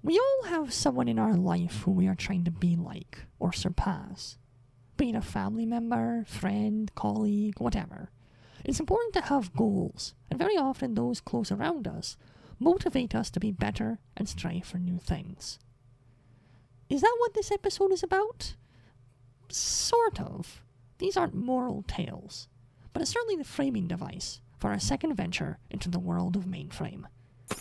We all have someone in our life who we are trying to be like or surpass. Be it a family member, friend, colleague, whatever. It's important to have goals, and very often those close around us motivate us to be better and strive for new things. Is that what this episode is about? Sort of. These aren't moral tales, but it's certainly the framing device for our second venture into the world of Mainframe.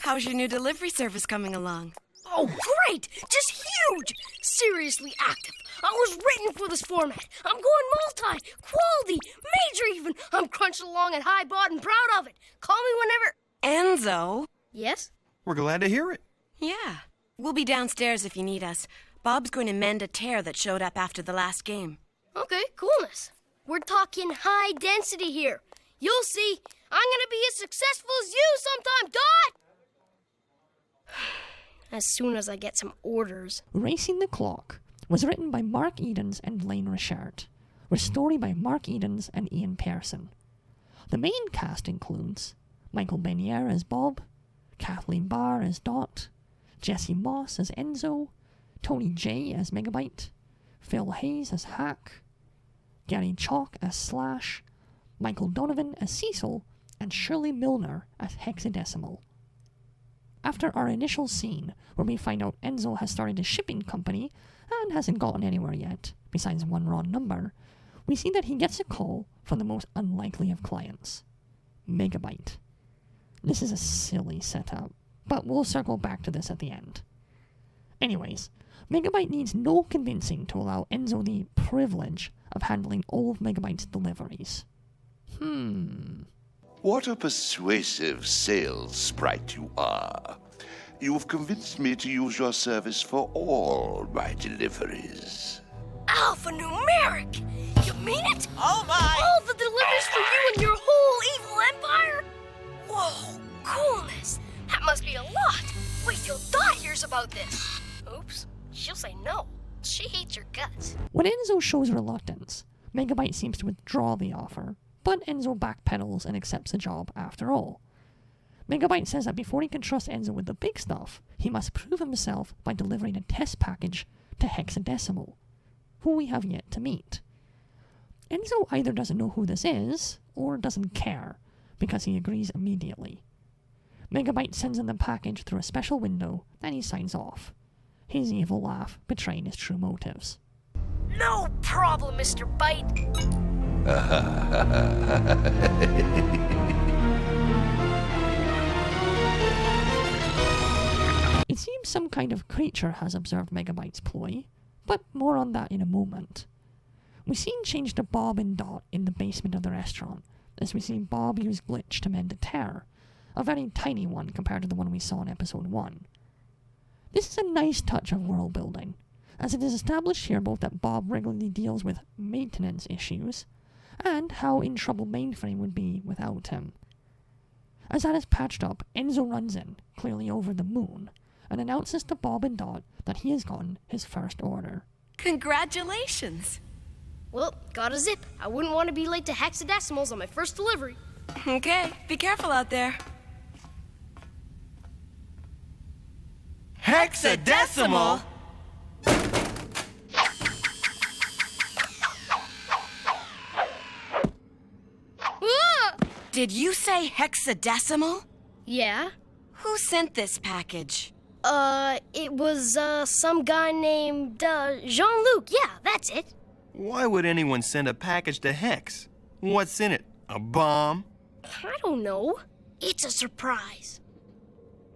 How's your new delivery service coming along? Oh, great! Just huge! Seriously active. I was written for this format. I'm going multi, quality, major even. I'm crunching along at high bot and proud of it. Call me whenever... Enzo? Yes? We're glad to hear it. Yeah. We'll be downstairs if you need us. Bob's going to mend a tear that showed up after the last game. Okay, coolness. We're talking high density here. You'll see. I'm gonna be as successful as you sometime, Dot! As soon as I get some orders. Racing the Clock was written by Mark Edens and Lane Richard, with story by Mark Edens and Ian Pearson. The main cast includes Michael Benier as Bob, Kathleen Barr as Dot, Jesse Moss as Enzo, Tony J as Megabyte, Phil Hayes as Hack, Gary Chalk as Slash, Michael Donovan as Cecil, and Shirley Milner as Hexadecimal. After our initial scene, where we find out Enzo has started a shipping company and hasn't gotten anywhere yet, besides one raw number, we see that he gets a call from the most unlikely of clients, Megabyte. This is a silly setup, but we'll circle back to this at the end. Anyways, Megabyte needs no convincing to allow Enzo the privilege of handling all of Megabyte's deliveries. What a persuasive sales sprite you are. You've convinced me to use your service for all my deliveries. Alphanumeric! You mean it? Oh my! All the deliveries for you and your whole evil empire? Whoa, coolness! That must be a lot! Wait till Dot hears about this! Oops, she'll say no. She hates your guts. When Enzo shows reluctance, Megabyte seems to withdraw the offer, but Enzo backpedals and accepts the job after all. Megabyte says that before he can trust Enzo with the big stuff, he must prove himself by delivering a test package to Hexadecimal, who we have yet to meet. Enzo either doesn't know who this is, or doesn't care, because he agrees immediately. Megabyte sends him the package through a special window, and he signs off, his evil laugh betraying his true motives. No problem, Mr. Byte. It seems some kind of creature has observed Megabyte's ploy, but more on that in a moment. We scene change to Bob and Dot in the basement of the restaurant, as we see Bob use Glitch to mend a tear, a very tiny one compared to the one we saw in episode 1. This is a nice touch of world building, as it is established here both that Bob regularly deals with maintenance issues, and how in trouble Mainframe would be without him. As that is patched up, Enzo runs in, clearly over the moon, and announces to Bob and Dot that he has gotten his first order. Congratulations! Well, gotta zip. I wouldn't want to be late to Hexadecimals on my first delivery. Okay, be careful out there. Hexadecimal? Ah! Did you say hexadecimal? Yeah? Who sent this package? It was, some guy named, Jean-Luc. Yeah, that's it. Why would anyone send a package to Hex? What's in it? A bomb? I don't know. It's a surprise.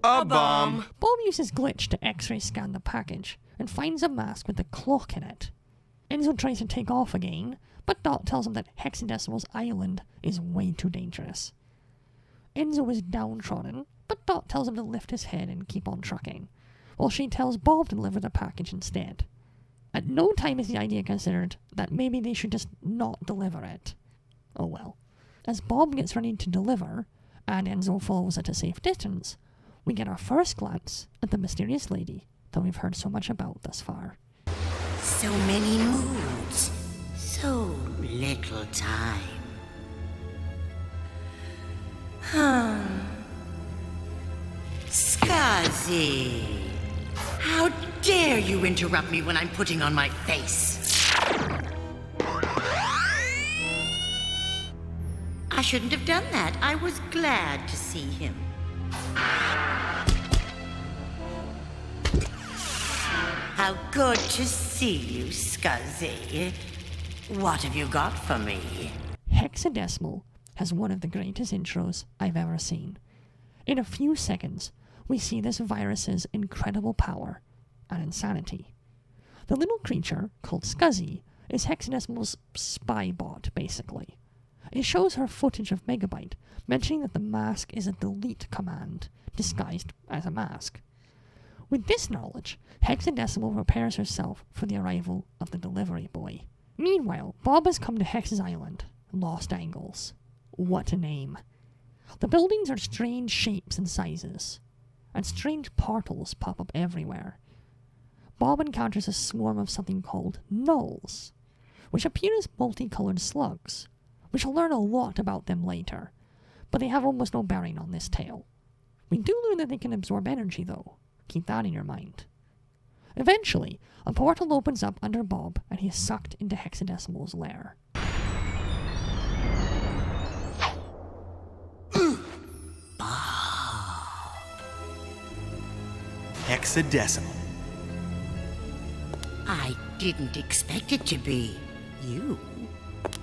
A bomb. Bob uses Glitch to X-ray scan the package, and finds a mask with a clock in it. Enzo tries to take off again, but Dot tells him that Hexadecimal's island is way too dangerous. Enzo is downtrodden, but Dot tells him to lift his head and keep on trucking, while she tells Bob to deliver the package instead. At no time is the idea considered that maybe they should just not deliver it. Oh well. As Bob gets ready to deliver, and Enzo follows at a safe distance, we get our first glance at the mysterious lady that we've heard so much about thus far. So many moods, so little time. Skazi, dare you interrupt me when I'm putting on my face? I shouldn't have done that. I was glad to see him. How good to see you, Scuzzy. What have you got for me? Hexadecimal has one of the greatest intros I've ever seen. In a few seconds, we see this virus's incredible power and insanity. The little creature, called Scuzzy, is Hexadecimal's spy bot, basically. It shows her footage of Megabyte, mentioning that the mask is a delete command, disguised as a mask. With this knowledge, Hexadecimal prepares herself for the arrival of the delivery boy. Meanwhile, Bob has come to Hex's Island, Lost Angles. What a name. The buildings are strange shapes and sizes, and strange portals pop up everywhere. Bob encounters a swarm of something called nulls, which appear as multicolored slugs. We shall learn a lot about them later, but they have almost no bearing on this tale. We do learn that they can absorb energy, though. Keep that in your mind. Eventually, a portal opens up under Bob, and he is sucked into Hexadecimal's lair. Hexadecimal. I didn't expect it to be you.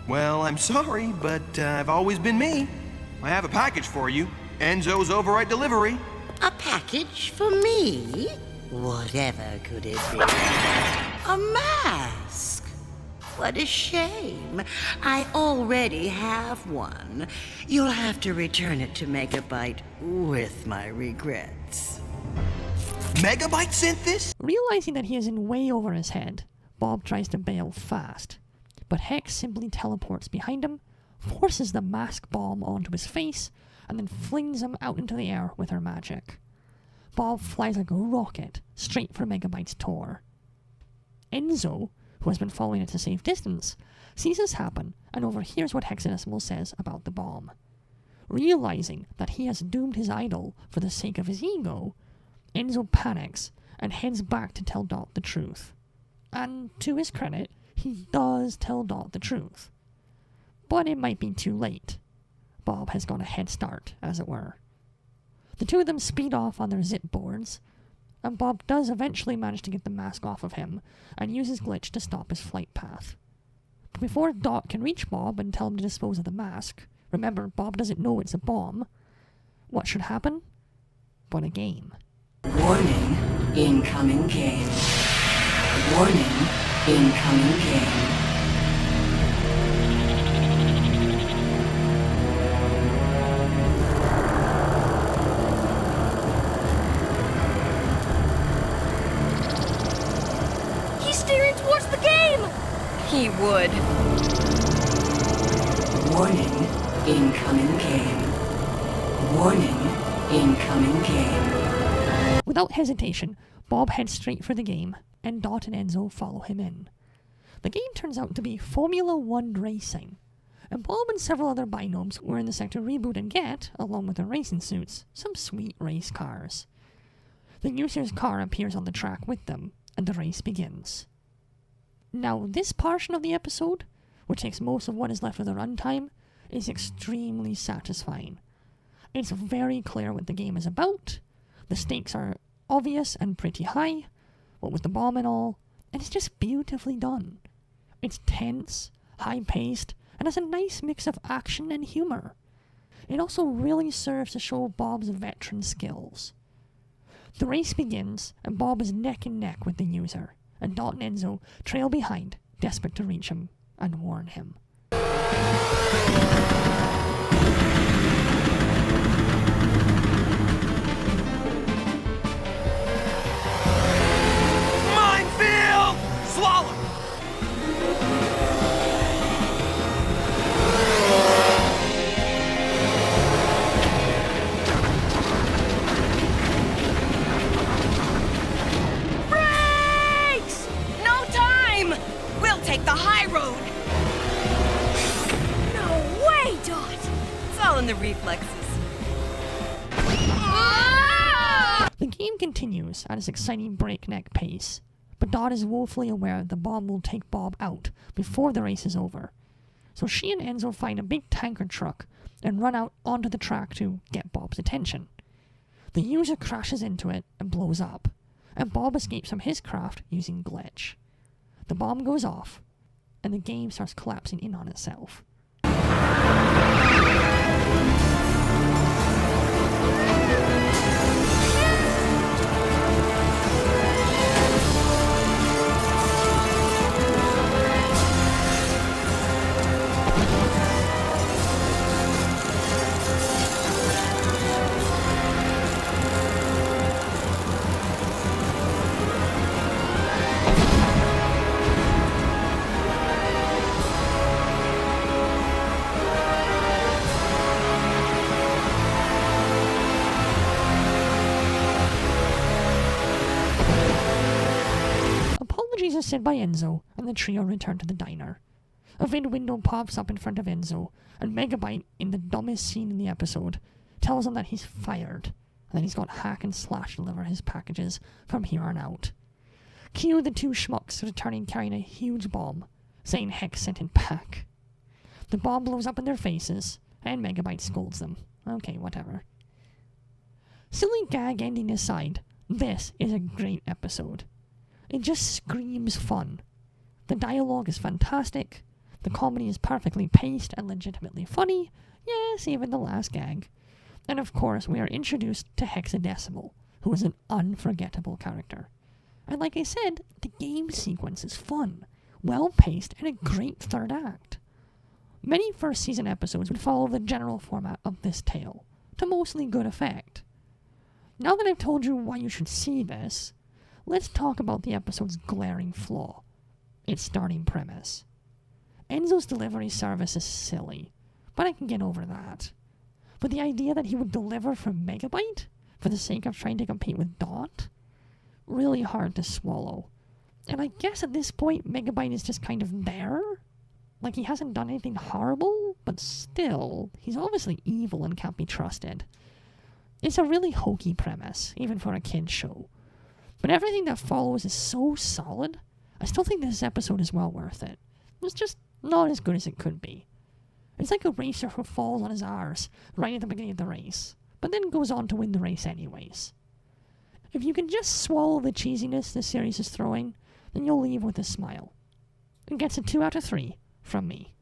Well, I'm sorry, but I've always been me. I have a package for you. Enzo's Override Delivery. A package for me? Whatever could it be? A mask? What a shame. I already have one. You'll have to return it to Megabyte with my regrets. Megabyte sent this? Realizing that he is in way over his head, Bob tries to bail fast, but Hex simply teleports behind him, forces the mask bomb onto his face, and then flings him out into the air with her magic. Bob flies like a rocket straight for Megabyte's Tor. Enzo, who has been following at a safe distance, sees this happen and overhears what Hexadecimal says about the bomb. Realizing that he has doomed his idol for the sake of his ego, Enzo panics and heads back to tell Dot the truth. And to his credit, he does tell Dot the truth. But it might be too late. Bob has got a head start, as it were. The two of them speed off on their zip boards, and Bob does eventually manage to get the mask off of him and use his glitch to stop his flight path. But before Dot can reach Bob and tell him to dispose of the mask, remember, Bob doesn't know it's a bomb, what should happen? But a game. Warning, incoming game. Warning, incoming game. He's steering towards the game! He would. Warning, incoming game. Warning, incoming game. Without hesitation, Bob heads straight for the game, and Dot and Enzo follow him in. The game turns out to be Formula 1 racing, and Bob and several other binomes were in the sector reboot and get, along with their racing suits, some sweet race cars. The user's car appears on the track with them, and the race begins. Now, this portion of the episode, which takes most of what is left of the runtime, is extremely satisfying. It's very clear what the game is about, the stakes are obvious and pretty high, what with the bomb and all, and it's just beautifully done. It's tense, high-paced, and has a nice mix of action and humor. It also really serves to show Bob's veteran skills. The race begins, and Bob is neck and neck with the user, and Dot and Enzo trail behind, desperate to reach him and warn him. Minefield! Swallow! Brakes! No time! We'll take the high road. No way, Dot! It's all in the reflexes. The game continues at its exciting breakneck pace, but Dot is woefully aware that the bomb will take Bob out before the race is over. So she and Enzo find a big tanker truck and run out onto the track to get Bob's attention. The user crashes into it and blows up, and Bob escapes from his craft using glitch. The bomb goes off, and the game starts collapsing in on itself. Apologies are said by Enzo, and the trio return to the diner. A vid window pops up in front of Enzo, and Megabyte, in the dumbest scene in the episode, tells him that he's fired, and that he's got Hack and Slash deliver his packages from here on out. Cue the two schmucks returning carrying a huge bomb, saying Hex sent it back. The bomb blows up in their faces, and Megabyte scolds them. Okay, whatever. Silly gag ending aside, this is a great episode. It just screams fun. The dialogue is fantastic, the comedy is perfectly paced and legitimately funny, yes, even the last gag. And of course, we are introduced to Hexadecimal, who is an unforgettable character. And like I said, the game sequence is fun, well-paced, and a great third act. Many first season episodes would follow the general format of this tale, to mostly good effect. Now that I've told you why you should see this, let's talk about the episode's glaring flaw, its starting premise. Enzo's delivery service is silly, but I can get over that. But the idea that he would deliver for Megabyte, for the sake of trying to compete with Dot? Really hard to swallow. And I guess at this point, Megabyte is just kind of there? Like he hasn't done anything horrible, but still, he's obviously evil and can't be trusted. It's a really hokey premise, even for a kid's show. But everything that follows is so solid, I still think this episode is well worth it. It's just not as good as it could be. It's like a racer who falls on his arse right at the beginning of the race, but then goes on to win the race anyways. If you can just swallow the cheesiness this series is throwing, then you'll leave with a smile. It gets a 2 out of 3 from me.